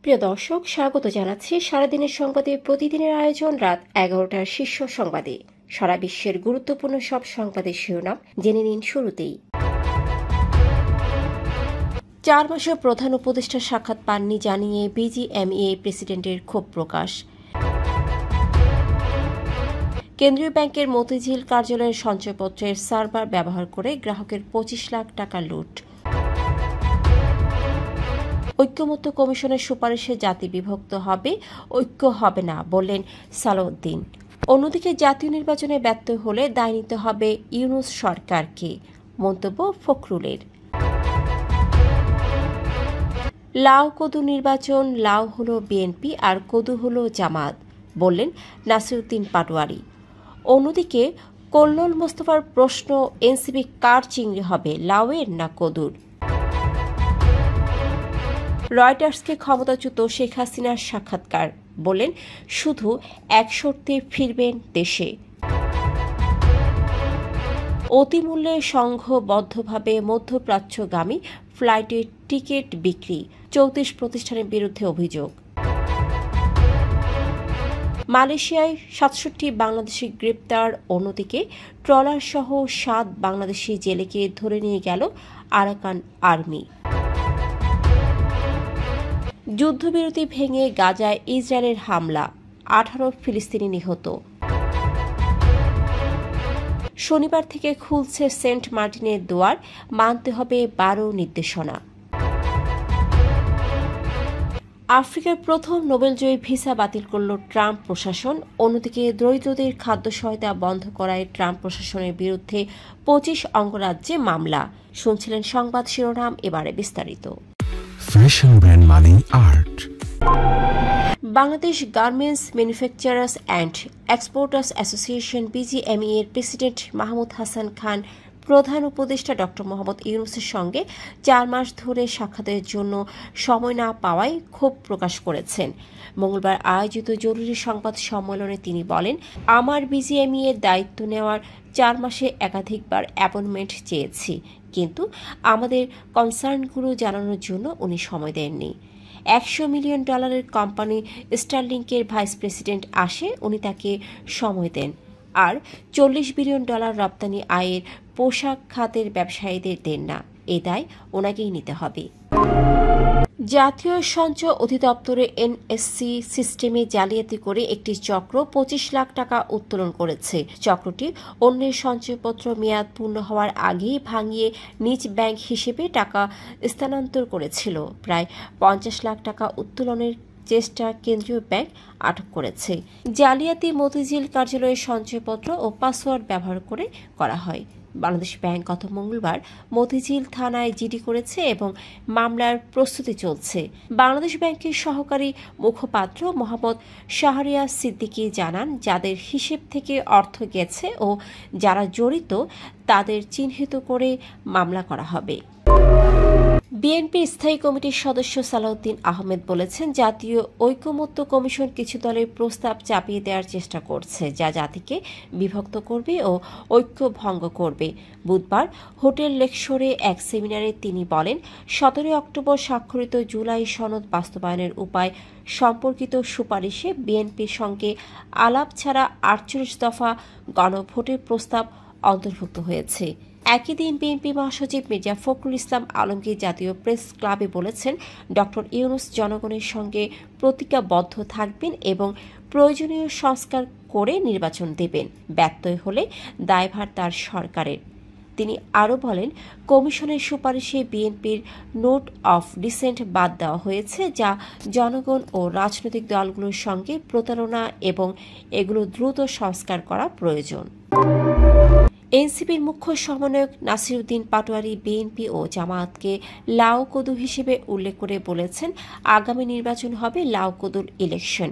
প্রিয় দর্শক, স্বাগত জানাচ্ছি সারাদিনের সংবাদে প্রতিদিনের আয়োজন রাত 11টার শীর্ষ সংবাদে। সারা বিশ্বের গুরুত্বপূর্ণ সব সংবাদের শিরোনাম জেনে নিন শুরুতেই। 4 মাসে প্রধান উপদেষ্টার সাক্ষাৎ পাননি জানিয়ে বিজিএমইএ প্রেসিডেন্টের ক্ষোভ প্রকাশ। কেন্দ্রীয় ব্যাংকের মতিঝিল কার্যালয়ের সঞ্চয়পত্রের সার্ভার ব্যবহার করে গ্রাহকের 25 লাখ টাকা লুট। ঐক্যমত্য কমিশনের সুপারিশে জাতি বিভক্ত হবে, ঐক্য হবে না বললেন সালাউদ্দিন। অন্যদিকে জাতীয় নির্বাচনে ব্যর্থ হলে দায় নিতে হবে ইউনূস সরকারকে, মন্তব্য ফখরুলের। লাউ কদু নির্বাচন, লাউ হল বিএনপি আর কদু হল জামাত বললেন নাসিরউদ্দিন পাটোয়ারি। অন্যদিকে কল্লোল মোস্তফার প্রশ্ন, এনসিপি কার চিংড়ি হবে, লাউয়ের না কদুর? রয়টার্সকে ক্ষমতাচ্যুত শেখ হাসিনার সাক্ষাৎকার, বলেন শুধু এক শর্তে ফিরবেন দেশে। অতিমূল্যে সংঘবদ্ধভাবে মধ্যপ্রাচ্যগামী ফ্লাইটের টিকিট বিক্রি, 34 প্রতিষ্ঠানের বিরুদ্ধে অভিযোগ। মালয়েশিয়ায় 67 বাংলাদেশি গ্রেপ্তার। অন্যদিকে ট্রলারসহ 7 বাংলাদেশি জেলেকে ধরে নিয়ে গেল আরাকান আর্মি। যুদ্ধবিরতি ভেঙে গাজায় ইসরায়েলের হামলা, 18 ফিলিস্তিনি নিহত। শনিবার থেকে খুলছে সেন্ট মার্টিনের দুয়ার, মানতে হবে 12 নির্দেশনা। আফ্রিকার প্রথম নোবেলজয়ী ভিসা বাতিল করল ট্রাম্প প্রশাসন। অন্যদিকে দরিদ্রদের খাদ্য সহায়তা বন্ধ করায় ট্রাম্প প্রশাসনের বিরুদ্ধে 25 অঙ্গরাজ্যে মামলা। শুনছিলেন সংবাদ শিরোনাম, এবারে বিস্তারিত। ফ্যাশন ব্র্যান্ড মানে art. Bangladesh garments manufacturers and exporters association BGMEA এর প্রেসিডেন্ট মাহমুদ হাসান খান প্রধান উপদেষ্টা ডক্টর মোহাম্মদ ইউনূসের সঙ্গে 4 মাস ধরে সাক্ষাতের জন্য সময় না পাওয়ায় ক্ষোভ প্রকাশ করেছেন। মঙ্গলবার আয়োজিত জরুরি সংবাদ সম্মেলনে তিনি বলেন, আমার বিজিএমইএ এর দায়িত্ব নেওয়ার 4 মাসে একাধিকবার অ্যাপয়েন্টমেন্ট চেয়েছি, কিন্তু আমাদের কনসার্নগুলো জানানোর জন্য উনি সময় দেননি। $100 মিলিয়ন কোম্পানি স্টারলিংকের ভাইস প্রেসিডেন্ট আসে, উনি তাকে সময় দেন, আর $40 বিলিয়ন রপ্তানি আয়ের পোশাক খাতের ব্যবসায়ীদের দেন না। এ দায় ওনাকেই নিতে হবে। জাতীয় সঞ্চয় অধিদপ্তরে এনএসসি সিস্টেমে জালিয়াতি করে একটি চক্র 25 লাখ টাকা উত্তোলন করেছে। চক্রটি অন্যের সঞ্চয়পত্র মেয়াদ পূর্ণ হওয়ার আগেই ভাঙিয়ে নিজ ব্যাংক হিসেবে টাকা স্থানান্তর করেছিল। প্রায় 50 লাখ টাকা উত্তোলনের চেষ্টা কেন্দ্রীয় ব্যাংক আটক করেছে। জালিয়াতি মতিঝিল কার্যালয়ের সঞ্চয়পত্র ও পাসওয়ার্ড ব্যবহার করে করা হয়। বাংলাদেশ ব্যাংক গত মঙ্গলবার মতিঝিল থানায় জিডি করেছে এবং মামলার প্রস্তুতি চলছে। বাংলাদেশ ব্যাংকের সহকারী মুখপাত্র মোহাম্মদ শাহরিয়ার সিদ্দিকী জানান, যাদের হিসেব থেকে অর্থ গেছে ও যারা জড়িত তাদের চিহ্নিত করে মামলা করা হবে। বিএনপির স্থায়ী কমিটির সদস্য সালাউদ্দিন আহমেদ বলেছেন, জাতীয় ঐক্যমত্য কমিশন কিছু দলের প্রস্তাব চাপিয়ে দেওয়ার চেষ্টা করছে, যা জাতিকে বিভক্ত করবে ও ঐক্য ভঙ্গ করবে। বুধবার হোটেল লেকশোরে এক সেমিনারে তিনি বলেন, 17 অক্টোবর স্বাক্ষরিত জুলাই সনদ বাস্তবায়নের উপায় সম্পর্কিত সুপারিশে বিএনপির সঙ্গে আলাপ ছাড়া 48 দফা গণভোটের প্রস্তাব অন্তর্ভুক্ত হয়েছে। একই দিন বিএনপি মহাসচিব মির্জা ফখরুল ইসলাম আলমগীর জাতীয় প্রেস ক্লাবে বলেছেন, ডক্টর ইউনূস জনগণের সঙ্গে প্রতিজ্ঞাবদ্ধ থাকবেন এবং প্রয়োজনীয় সংস্কার করে নির্বাচন দেবেন। ব্যর্থ হলে দায়ভার তার সরকারের। তিনি আরও বলেন, কমিশনের সুপারিশে বিএনপির নোট অফ ডিসেন্ট বাদ দেওয়া হয়েছে, যা জনগণ ও রাজনৈতিক দলগুলোর সঙ্গে প্রতারণা এবং এগুলো দ্রুত সংস্কার করা প্রয়োজন। এনসিপির মুখ্য সমন্বয়ক নাসিরউদ্দিন পাটোয়ারি বিএনপি ও জামায়াতকে লাউ কদু হিসেবে উল্লেখ করে বলেছেন, আগামী নির্বাচন হবে লাউ কদুর ইলেকশন।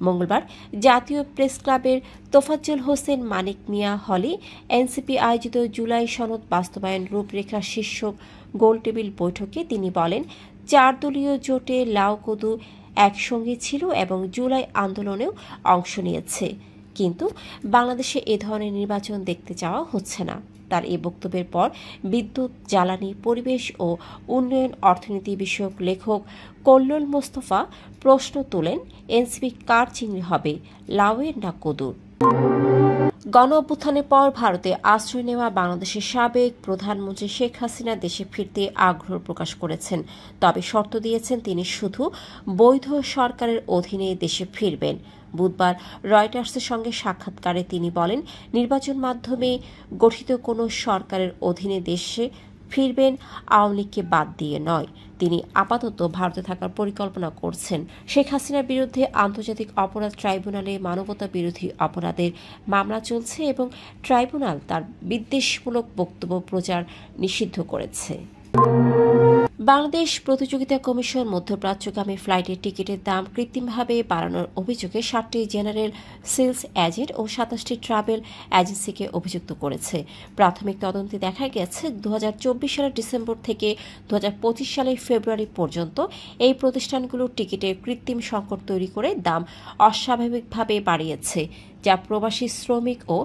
মঙ্গলবার জাতীয় প্রেস ক্লাবের তোফাজ্জল হোসেন মানিক মিয়া হলে এনসিপি আয়োজিত জুলাই সনদ বাস্তবায়ন রূপরেখা শীর্ষক গোলটেবিল বৈঠকে তিনি বলেন, 4 দলীয় জোটে লাউ কদু একসঙ্গে ছিল এবং জুলাই আন্দোলনেও অংশ নিয়েছে, কিন্তু বাংলাদেশে এ ধরনের নির্বাচন দেখতে চাওয়া হচ্ছে না। তার এই বক্তব্যের পর বিদ্যুৎ, জ্বালানি, পরিবেশ ও উন্নয়ন অর্থনীতি বিষয়ক লেখক কল্লোল মোস্তফা প্রশ্ন তোলেন, এনসিপি কার চিংড়ি হবে, লাউয়ের না কদুর? গণ অভ্যুত্থানের পর ভারতে আশ্রয় নেওয়া বাংলাদেশের সাবেক প্রধানমন্ত্রী শেখ হাসিনা দেশে ফিরতে আগ্রহ প্রকাশ করেছেন, তবে শর্ত দিয়েছেন তিনি শুধু বৈধ সরকারের অধীনে দেশে ফিরবেন। বুধবার রয়টার্সের সঙ্গে সাক্ষাৎকারে তিনি বলেন, নির্বাচন মাধ্যমে গঠিত কোনো সরকারের অধীনে দেশে ফিরবেন, আওয়ামী লীগকে বাদ দিয়ে নয়। তিনি আপাতত ভারতে থাকার পরিকল্পনা করছেন। শেখ হাসিনার বিরুদ্ধে আন্তর্জাতিক অপরাধ ট্রাইব্যুনালে মানবতা বিরোধী অপরাধের মামলা চলছে এবং ট্রাইব্যুনাল তার বিদ্বেষমূলক বক্তব্য প্রচার নিষিদ্ধ করেছে। বাংলাদেশ প্রতিযোগিতা কমিশন মধ্যপ্রাচ্যগামী ফ্লাইটের টিকিটের দাম কৃত্রিমভাবে বাড়ানোর অভিযোগে 7টি জেনারেল সেলস এজেন্ট ও 27টি ট্রাভেল এজেন্সিকে অভিযুক্ত করেছে। প্রাথমিক তদন্তে দেখা গেছে 2024 সালের ডিসেম্বর থেকে 2025 সালের ফেব্রুয়ারি পর্যন্ত এই প্রতিষ্ঠানগুলো টিকিটের কৃত্রিম সংকট তৈরি করে দাম অস্বাভাবিকভাবে বাড়িয়েছে, যা প্রবাসী শ্রমিক ও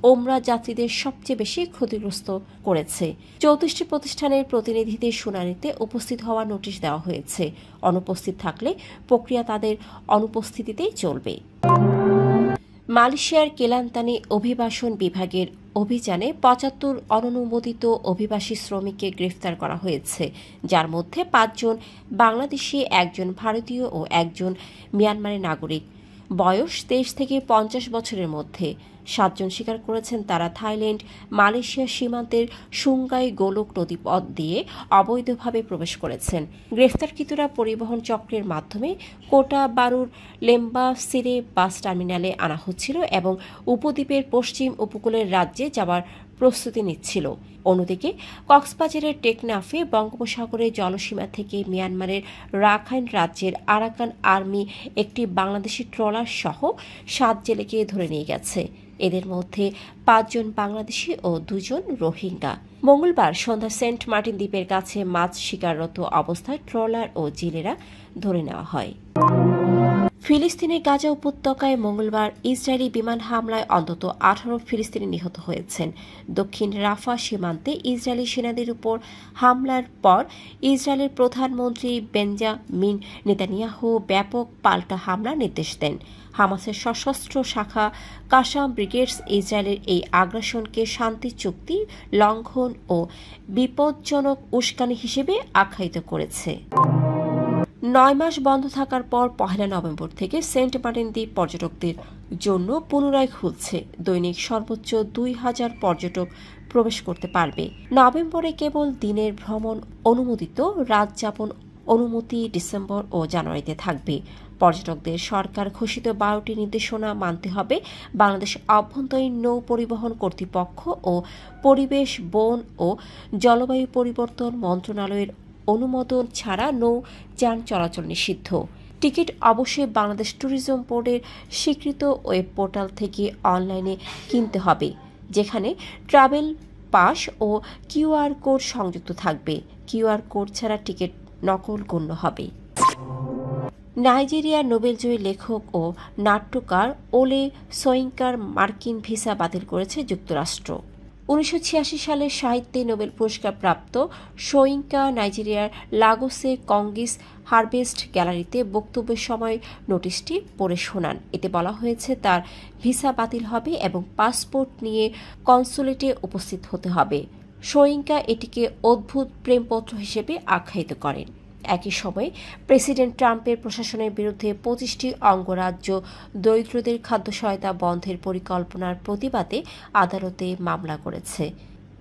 ওমরা যাত্রীদের সবচেয়ে বেশি ক্ষতিগ্রস্ত করেছে। 34টি প্রতিষ্ঠানের প্রতিনিধিদের শুনানিতে উপস্থিত হওয়ার নোটিশ দেওয়া হয়েছে। অনুপস্থিত থাকলে প্রক্রিয়া তাদের অনুপস্থিতিতেই চলবে। মালয়েশিয়ার কেলান্তানি অভিবাসন বিভাগের অভিযানে 75 অননুমোদিত অভিবাসী শ্রমিককে গ্রেফতার করা হয়েছে, যার মধ্যে 5 জন বাংলাদেশি, 1 জন ভারতীয় ও 1 জন মিয়ানমারের নাগরিক। বয়স 23 থেকে 50 বছরের মধ্যে। 7 জন স্বীকার করেছেন তারা থাইল্যান্ড মালয়েশিয়া সীমান্তের সুঙ্গাই গোলক নদীপথ দিয়ে অবৈধভাবে প্রবেশ করেছেন। গ্রেফতারকৃতরা পরিবহন চক্রের মাধ্যমে কোটা বারুর লেম্বা সিরে বাস টার্মিনালে আনা হচ্ছিল এবং উপদ্বীপের পশ্চিম উপকূলের রাজ্যে যাওয়ার প্রস্তুতি নিচ্ছিল। অন্যদিকে কক্সবাজারের টেকনাফে বঙ্গোপসাগরের জলসীমা থেকে মিয়ানমারের রাখাইন রাজ্যের আরাকান আর্মি একটি বাংলাদেশি ট্রলার সহ 7 জেলেকে ধরে নিয়ে গেছে। এদের মধ্যে 5 জন বাংলাদেশি ও 2 জন রোহিঙ্গা। মঙ্গলবার সন্ধ্যা সেন্ট মার্টিন দ্বীপের কাছে মাছ শিকাররত অবস্থায় ট্রলার ও জেলেরা ধরে নেওয়া হয়। ফিলিস্তিনের গাজা উপত্যকায় মঙ্গলবার ইসরায়েলি বিমান হামলায় অন্তত 18 ফিলিস্তিনি নিহত হয়েছেন। দক্ষিণ রাফা সীমান্তে ইসরায়েলি সেনাদের উপর হামলার পর ইসরায়েলের প্রধানমন্ত্রী বেঞ্জামিন নেতানিয়াহু ব্যাপক পাল্টা হামলার নির্দেশ দেন। হামাসের সশস্ত্র শাখা কাসাম ব্রিগেডস ইসরায়েলের এই আগ্রাসনকে শান্তি চুক্তি লঙ্ঘন ও বিপজ্জনক উস্কানি হিসেবে আখ্যায়িত করেছে। 9 মাস বন্ধ থাকার পর 1 নভেম্বর থেকে সেন্ট মার্টিন দ্বীপ পর্যটকদের জন্য পুনরায় খুলছে। দৈনিক সর্বোচ্চ 2000 পর্যটক প্রবেশ করতে পারবে। নভেম্বরে কেবল দিনের ভ্রমণ অনুমোদিত, রাত যাপন অনুমতি ডিসেম্বর ও জানুয়ারিতে থাকবে। পর্যটকদের সরকার ঘোষিত 12টি নির্দেশনা মানতে হবে। বাংলাদেশ অভ্যন্তরীণ নৌ পরিবহন কর্তৃপক্ষ ও পরিবেশ, বন ও জলবায়ু পরিবর্তন মন্ত্রণালয়ের অনুমোদন ছাড়া নৌ যান চলাচল নিষিদ্ধ। টিকিট অবশ্যই বাংলাদেশ ট্যুরিজম বোর্ডের স্বীকৃত ওয়েব পোর্টাল থেকে অনলাইনে কিনতে হবে, যেখানে ট্রাভেল পাস ও কিউআর কোড সংযুক্ত থাকবে। কিউআর কোড ছাড়া টিকিট নকল গণ্য হবে। নাইজেরিয়ার নোবেলজয়ী লেখক ও নাট্যকার ওলে সোয়িঙ্কার মার্কিন ভিসা বাতিল করেছে যুক্তরাষ্ট্র। 1986 সালে সাহিত্যে নোবেল পুরস্কার প্রাপ্ত সোয়িঙ্কা নাইজেরিয়ার লাগোসে কংগিস হারভেস্ট গ্যালারিতে বক্তব্যের সময় নোটিশটি পড়ে শোনান। এতে বলা হয়েছে তার ভিসা বাতিল হবে এবং পাসপোর্ট নিয়ে কনসুলেটে উপস্থিত হতে হবে। সোয়িঙ্কা এটিকে অদ্ভুত প্রেমপত্র হিসেবে আখ্যায়িত করেন। একই সময় প্রেসিডেন্ট ট্রাম্পের প্রশাসনের বিরুদ্ধে 25টি অঙ্গরাজ্য দরিদ্রদের খাদ্য সহায়তা বন্ধের পরিকল্পনার প্রতিবাদে আদালতে মামলা করেছে।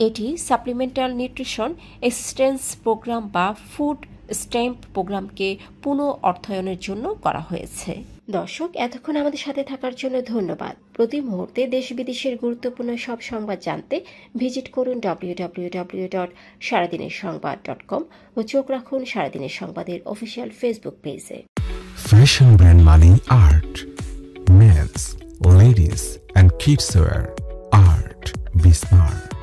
এটি সাপ্লিমেন্টাল নিউট্রিশন অ্যাসিস্ট্যান্স প্রোগ্রাম বা ফুড স্ট্যাম্প প্রোগ্রামকে পুনঃ অর্থায়নের জন্য করা হয়েছে। দর্শক, এতক্ষণ আমাদের সাথে থাকার জন্য ধন্যবাদ। প্রতি মুহূর্তে দেশ বিদেশের গুরুত্বপূর্ণ সব সংবাদ জানতে ভিজিট করুন www.সারাদিনেরসংবাদ.com ও চোখ রাখুন সারাদিনের সংবাদের অফিসিয়াল ফেসবুক পেজে। Fashion brand Mani Art. Men's, ladies and kids wear. Art. Be smart.